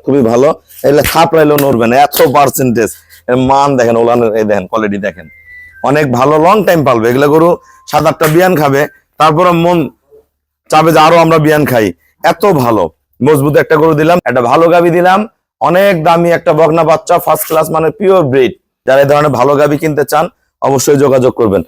খুবই ভালো। এগুলো থাপড়াইলেও নড়বে না, এত পার্সেন্টেজ। এর মান দেখেন, ওলানের এই দেখেন কোয়ালিটি দেখেন, অনেক ভালো, লং টাইম পালবে। এগুলো গরু 7-8টা বিয়ান খাবে, তারপরে মন চাবে যে আরো আমরা বিয়ান খাই। এত ভালো মজবুত একটা গরু দিলাম, একটা ভালো গাভী দিলাম, অনেক দামি একটা বকনা বাচ্চা, ফার্স্ট ক্লাস মানে পিওর ব্রিড। যারা এই ধরনের ভালো গাভী কিনতে চান অবশ্যই যোগাযোগ করবেন।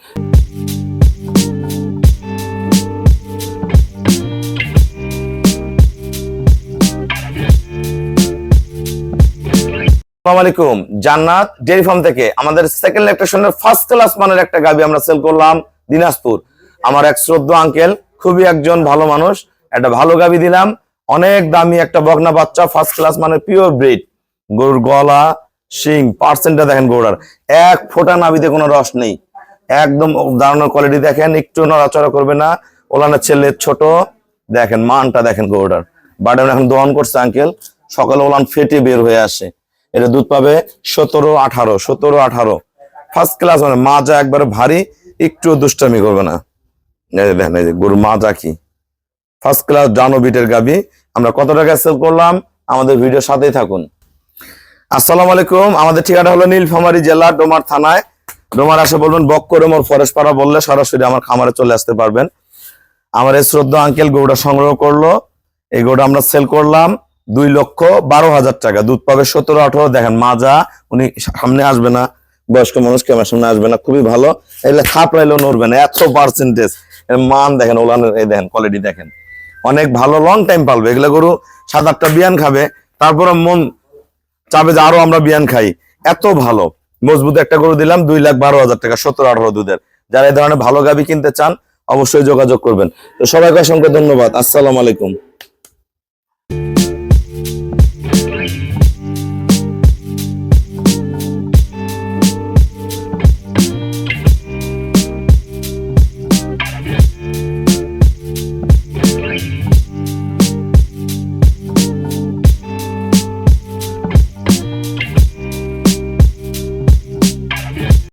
আসসালামু আলাইকুম, জান্নাত ডেইরি ফার্ম থেকে আমাদের সেকেন্ড ল্যাকটেশনের ফার্স্ট ক্লাস মানের একটা গাভী আমরা সেল করলাম দিনাজপুর। আমার এক শ্রদ্ধেয় আঙ্কেল, খুবই একজন ভালো মানুষ, একটা ভালো গাভী দিলাম, অনেক দামি একটা বকনা বাচ্চা, ফার্স্ট ক্লাস মানে পিওর ব্রিড। গরুর গলা, শিং, পার্সেন্টটা দেখেন, গরুর এক ফোঁটা নাভিতে কোনো রস নেই, একদম দাঁড়ানোর কোয়ালিটি দেখেন, একটু নড়াচড়া করবে না। ওলানের ছেলে ছোট, দেখেন মানটা দেখেন গরুটার। বাড়ি এখন দহন করছে আঙ্কেল, সকালে ওলান ফেটে বের হয়ে আসে। এটা দুধ পাবে 17-18 ফার্স্ট ক্লাস মানে মাজা একবারে ভারী, একটু দুষ্টামি করবে না। দেখেন এই যে গরুর মাজা কি ফার্স্ট ক্লাস ডানো বিটের গাবি। আমরা কত টাকা সেল করলাম আমাদের ভিডিওর সাথেই থাকুন। আসসালামু আলাইকুম, আমাদের ঠিকানা হলো নীলফামারী জেলা ডোমার থানায়। ডোমার আসে বলবেন বক্করমোর ফরেস্ট পাড়া বললে সরাসরি আমার খামারে চলে আসতে পারবেন। আমার এই শ্রদ্ধেয় আঙ্কেল গরুটা সংগ্রহ করলো, এই গরুটা আমরা সেল করলাম 2,12,000 টাকা। দুধ পাবে 17-18। দেখেন মাজা, উনি সামনে আসবে না, বয়স্ক মানুষ ক্যামেরার সামনে আসবে না, খুবই ভালো। এগুলো থাপড়াইলেও নড়বে না, এত পার্সেন্টেজ। এর মান দেখেন, ওলানের এই দেখেন কোয়ালিটি দেখেন, অনেক ভালো, লং টাইম পালবে। এগুলো গরু 7-8টা বিয়ান খাবে, তারপরে মন চাবে যে আরো আমরা বিয়ান খাই। এত ভালো মজবুত একটা গরু দিলাম 2,12,000 টাকা, 17-18 দুধের। যারা এই ধরনের ভালো গাভী কিনতে চান অবশ্যই যোগাযোগ করবেন। তো সবাইকে অসংখ্য ধন্যবাদ। আসসালামু আলাইকুম।